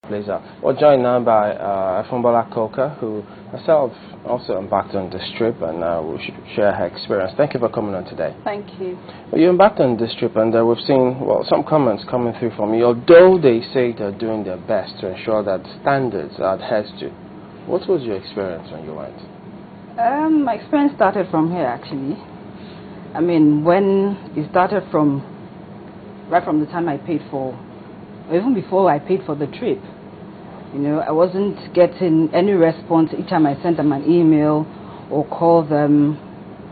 Pleasure. We're joined now by Fumbola Koka, who herself also embarked on this trip, and we should share her experience. Thank you for coming on today. Thank you. Well, you embarked on this trip, and we've seen some comments coming through from you. Although they say they're doing their best to ensure that standards are adhered to, what was your experience when you went? My experience started from here, actually. I mean, when it started from right from the time I paid for, or even before I paid for the trip. You know, I wasn't getting any response each time I sent them an email or called them.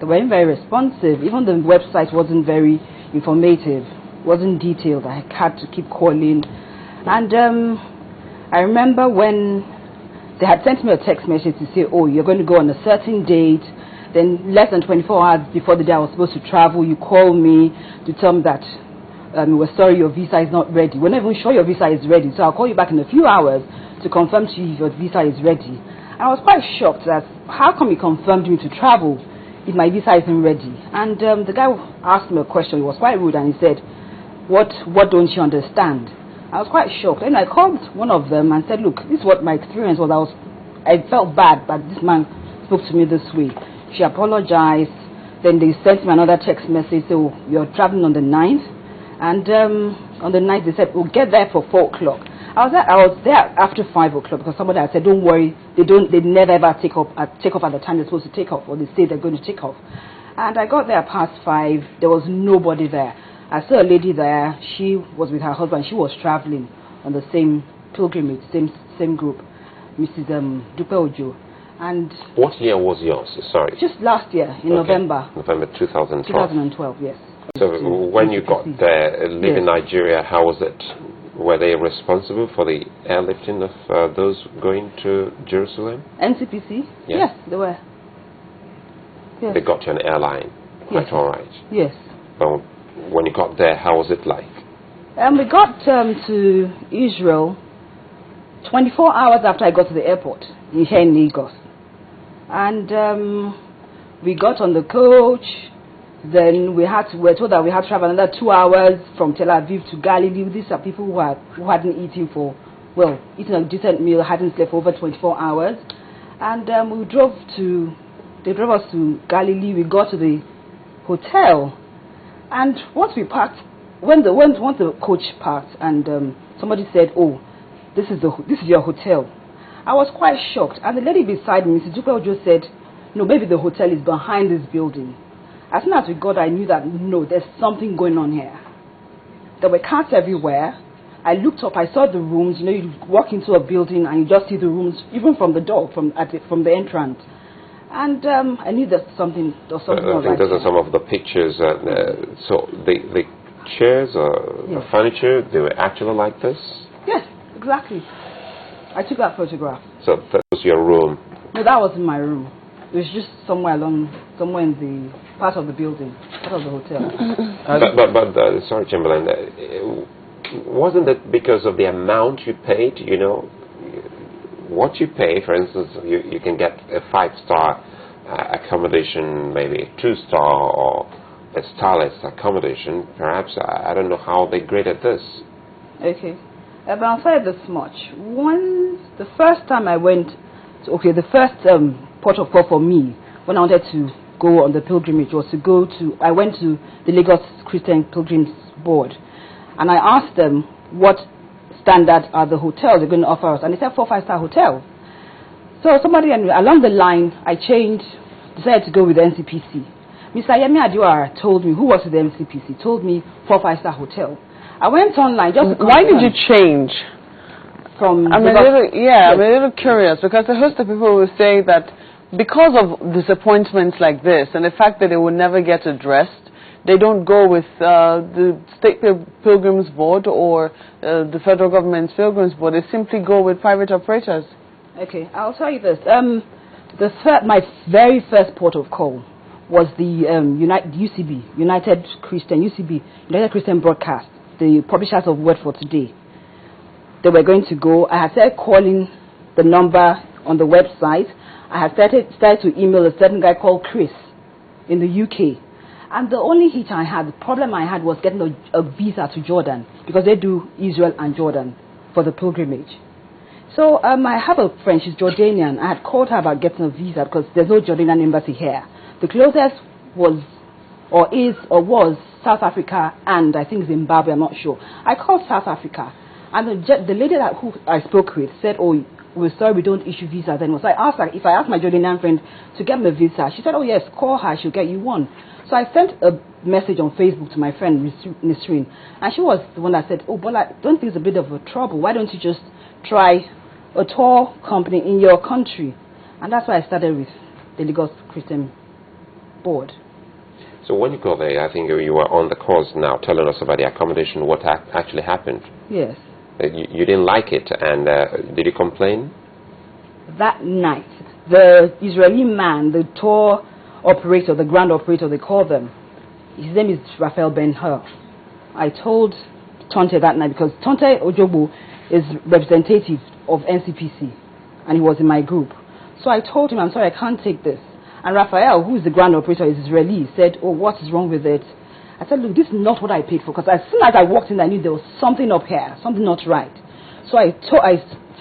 They weren't very responsive. Even the website wasn't very informative, wasn't detailed. I had to keep calling. And I remember when they had sent me a text message to say, oh, you're going to go on a certain date. Then less than 24 hours before the day I was supposed to travel, you call me to tell me that we're sorry, your visa is not ready. We're not even sure your visa is ready, so I'll call you back in a few hours to confirm to you if your visa is ready. And I was quite shocked that how come you confirmed me to travel if my visa isn't ready? And the guy asked me a question. He was quite rude, and he said, what don't you understand? I was quite shocked. And I called one of them and said, look, this is what my experience was. I felt bad, but this man spoke to me this way. She apologized. Then they sent me another text message, so you're traveling on the 9th. And on the night they said, we'll get there for 4 o'clock. I was there after 5 o'clock because somebody had said, don't worry, they never ever take off at the time they're supposed to take off, or they say they're going to take off. And I got there past 5. There was nobody there. I saw a lady there. She was with her husband. She was traveling on the same pilgrimage, same group, Mrs. Dupe Ojo. And what year was yours? Sorry. Just last year in November. November 2012. 2012, yes. So when you got there, leaving Nigeria, how was it? Were they responsible for the airlifting of those going to Jerusalem? ICPC? Yes, they were. Yes. They got you an airline? Yes. Quite all right. Yes. But when you got there, how was it like? We got to Israel 24 hours after I got to the airport here in Lagos. And we got on the coach. Then we were told that we had to travel another 2 hours from Tel Aviv to Galilee. These are people who hadn't eaten eaten a decent meal, hadn't slept for over 24 hours. And they drove us to Galilee. We got to the hotel. And once we parked, once the coach parked, and somebody said, oh, this is your hotel. I was quite shocked. And the lady beside me, Mrs. Dupe Ojo, said, no, maybe the hotel is behind this building. As soon as we got, I knew that, no, there's something going on here. There were cars everywhere. I looked up, I saw the rooms. You know, you walk into a building and you just see the rooms, even from the door, from the entrance. And I knew that something was right. I think those are some of the pictures. So the chairs or the furniture, they were actually like this? Yes, exactly. I took that photograph. So that was your room? No, that wasn't my room. It was just somewhere in the part of the building, part of the hotel. but sorry, Chamberlain, wasn't it because of the amount you paid? You know, what you pay, for instance, you can get a 5-star accommodation, maybe a 2-star or a starless accommodation. Perhaps, I don't know how they graded this. Okay. But I'll say this much. The first time I went, the first port of call for me when I wanted to go on the pilgrimage was I went to the Lagos Christian Pilgrims Board, and I asked them what standard are the hotels they're going to offer us, and they said 4 5-star hotel. So somebody along the line, I decided to go with the NCPC. Mr. Yemi Adiwara told me, who was with the NCPC, told me 4 5-star hotel. I went online just to Why did you change? I'm a little curious, because a host of people will say that because of disappointments like this and the fact that they will never get addressed, they don't go with the State Pilgrims Board or the federal government's Pilgrims Board. They simply go with private operators. Okay, I'll tell you this. My very first port of call was the UCB, United Christian Broadcast, the publishers of Word for Today. They were going to go. I had started calling the number on the website. I had started to email a certain guy called Chris in the UK. And the only the problem I had was getting a visa to Jordan, because they do Israel and Jordan for the pilgrimage. So I have a friend, she's Jordanian. I had called her about getting a visa because there's no Jordanian embassy here. The closest was or is or was South Africa and I think Zimbabwe, I'm not sure. I called South Africa and the lady who I spoke with said, oh, we're sorry, we don't issue visas anymore. So I asked her, if I asked my Jordanian friend to get me a visa, she said, oh yes, call her, she'll get you one. So I sent a message on Facebook to my friend Nisreen, and she was the one that said, oh, but I don't think it's a bit of a trouble. Why don't you just try a tour company in your country? And that's why I started with the Lagos Christian Board. So when you go there, I think you were on the course now telling us about the accommodation, what actually happened. Yes. You didn't like it, and did you complain? That night, the Israeli man, the tour operator, the grand operator, they call them, his name is Raphael Ben-Hur. I told Tonte that night because Tonte Ojobo is representative of NCPC, and he was in my group. So I told him, I'm sorry, I can't take this. And Raphael, who is the grand operator, is Israeli, said, oh, what is wrong with it? I said, look, this is not what I paid for, because as soon as I walked in, I knew there was something up here, something not right. So I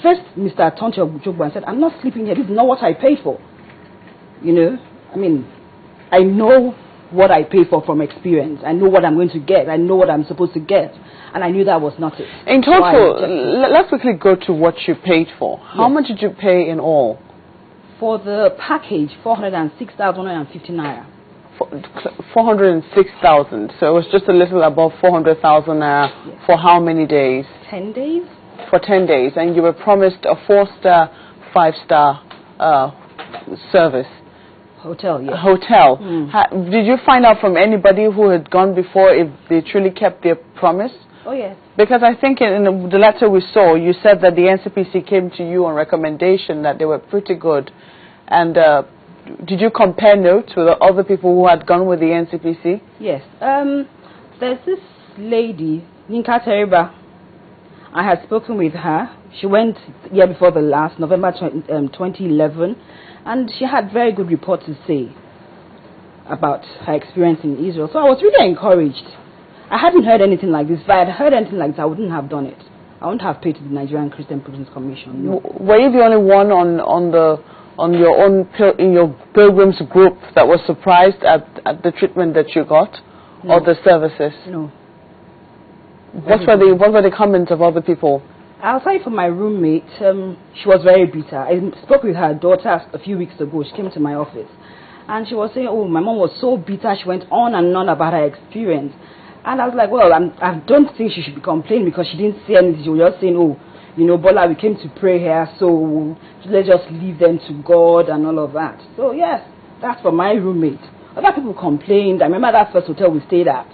first Mr. Tonche Ojobo, I said, I'm not sleeping here, this is not what I paid for. You know, I mean, I know what I pay for from experience. I know what I'm going to get. I know what I'm supposed to get. And I knew that was not it. In total, let's quickly go to what you paid for. How much did you pay in all? For the package, 406,150 naira. 406,000. So it was just a little above 400,000 naira. Yes. For how many days? 10 days. For 10 days. And you were promised a 4-star, 5-star service. Hotel, yes. Hotel. Did you find out from anybody who had gone before if they truly kept their promise? Oh, yes. Because I think in the letter we saw, you said that the NCPC came to you on recommendation that they were pretty good. And did you compare notes with the other people who had gone with the NCPC? Yes. There's this lady, Ninka Teriba. I had spoken with her. She went year before the last, November 2011. And she had very good reports to say about her experience in Israel. So I was really encouraged. I hadn't heard anything like this. If I had heard anything like this, I wouldn't have done it. I wouldn't have paid to the Nigerian Christian Pilgrims Commission. No. Were you the only one in your Pilgrims group that was surprised at the treatment that you got, no, or the services? No. What were the comments of other people? Aside from my roommate, she was very bitter. I spoke with her daughter a few weeks ago. She came to my office. And she was saying, oh, my mom was so bitter. She went on and on about her experience. And I was like, well, I don't think she should be complaining because she didn't say anything. She was just saying, oh, you know, Bola, we came to pray here, so let's just leave them to God and all of that. So, yes, that's for my roommate. Other people complained. I remember that first hotel we stayed at.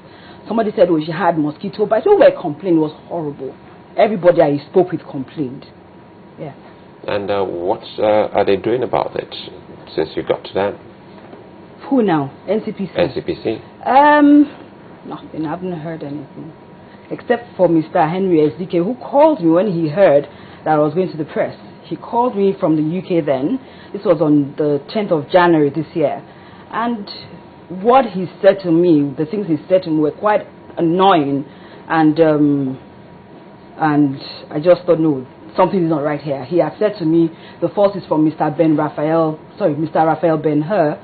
Somebody said, oh, she had mosquito bites. So we were complaining. It was horrible. Everybody I spoke with complained. Yeah. And what are they doing about it since you got to them? Who now? NCPC? NCPC. Nothing. I haven't heard anything. Except for Mr. Henry SDK, who called me when he heard that I was going to the press. He called me from the UK then. This was on the 10th of January this year. And what he said to me, the things he said to me were quite annoying. And I just thought, no, something is not right here. He had said to me, the fault is from Mr. Raphael Ben-Hur.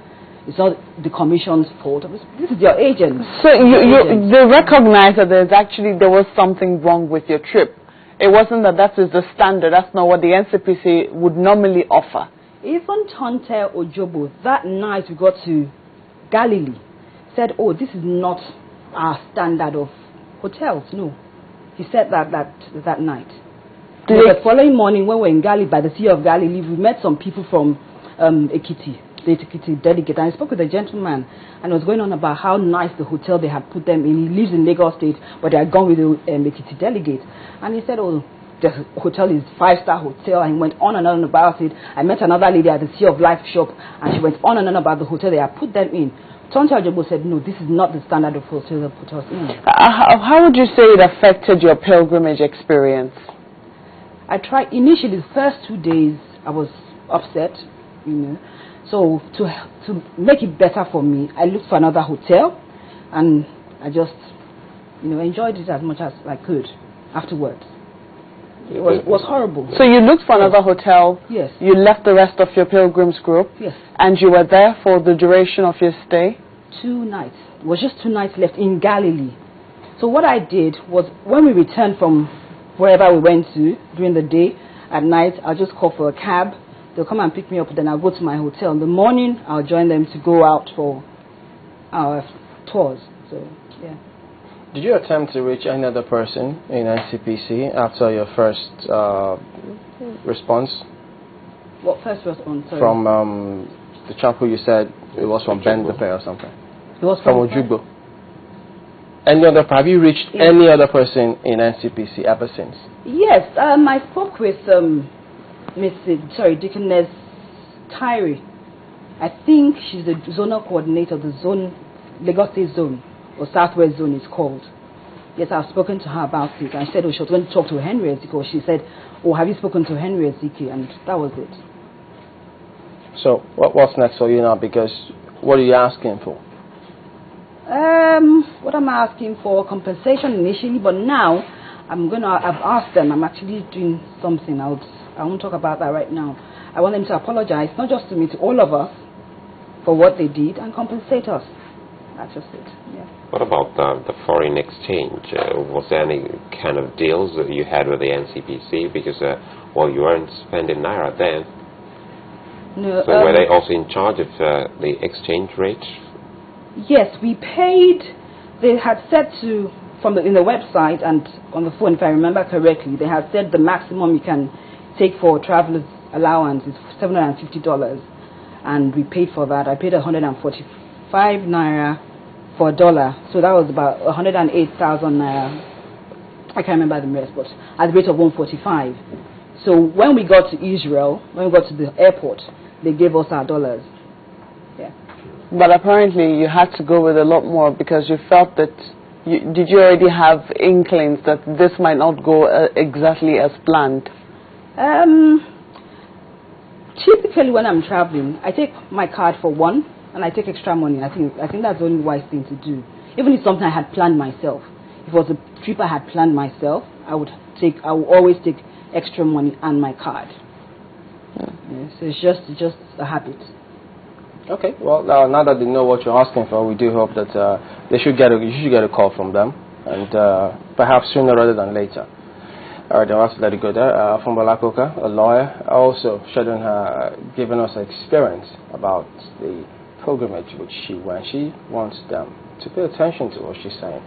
It's not the commission's fault. This is your agent. So they recognize that there was something wrong with your trip. It wasn't that is the standard. That's not what the NCPC would normally offer. Even Tonte Ojobo, that night we got to Galilee, said, oh, this is not our standard of hotels. No. He said that night. The following morning, when we were in Galilee, by the Sea of Galilee, we met some people from Ekiti, the Ekiti delegate. And I spoke with a gentleman, and he was going on about how nice the hotel they had put them in. He lives in Lagos State, but they had gone with the Ekiti delegate. And he said, oh, the hotel is 5-star hotel. And he went on and on about it. I met another lady at the Sea of Life shop, and she went on and on about the hotel they had put them in. Tonte Ojobo said, no, this is not the standard of hotel that put us in. How would you say it affected your pilgrimage experience? I tried, initially, the first 2 days, I was upset, you know. So to make it better for me, I looked for another hotel, and I just, enjoyed it as much as I could afterwards. It was horrible. So you looked for another hotel. Yes. You left the rest of your Pilgrims group. Yes. And you were there for the duration of your stay? 2 nights. It was just 2 nights left in Galilee. So what I did was, when we returned from wherever we went to during the day, at night, I'll just call for a cab. They'll come and pick me up, then I'll go to my hotel. In the morning, I'll join them to go out for our tours. So, yeah. Did you attempt to reach any other person in ICPC after your first response? What first response? Sorry. From the chapel you said it was from Ben the or something. It was from Ojugbo. Have you reached any other person in ICPC ever since? Yes, I spoke with Deaconess Tyree. I think she's the zonal coordinator of the zone, Lagos State Zone, or Southwest Zone is called. Yes, I've spoken to her about it. I said, she was going to talk to Henry Ezike. She said, have you spoken to Henry Ezike? And that was it. So, what's next for you now? Because what are you asking for? What am I asking for? Compensation initially, but now I've asked them. I'm actually doing something. I won't talk about that right now. I want them to apologize, not just to me, to all of us, for what they did, and compensate us. That's just it. Yeah. What about the foreign exchange? Was there any kind of deals that you had with the NCPC? Because, you weren't spending Naira then. No. So were they also in charge of the exchange rate? Yes, we paid. They had said in the website and on the phone, if I remember correctly, they had said the maximum you can take for traveler's allowance is $750, and we paid for that. I paid 145 Naira for $1, so that was about 108,000 Naira. I can't remember the rest, but at the rate of 145. So when we got to Israel, when we got to the airport, they gave us our dollars. Yeah. But apparently you had to go with a lot more because you felt that. Did you already have inklings that this might not go exactly as planned? Typically, when I'm traveling, I take my card for one, and I take extra money. I think that's the only wise thing to do. Even if it's something I had planned myself. If it was a trip I had planned myself, I would always take extra money and my card. Yeah, so it's just a habit. Okay. Well, now that they know what you're asking for, we do hope that you should get a call from them, and perhaps sooner rather than later. All right, I'll have to let it go there. From Balakoka, a lawyer, also giving us experience about the pilgrimage which she wants them to pay attention to what she's saying.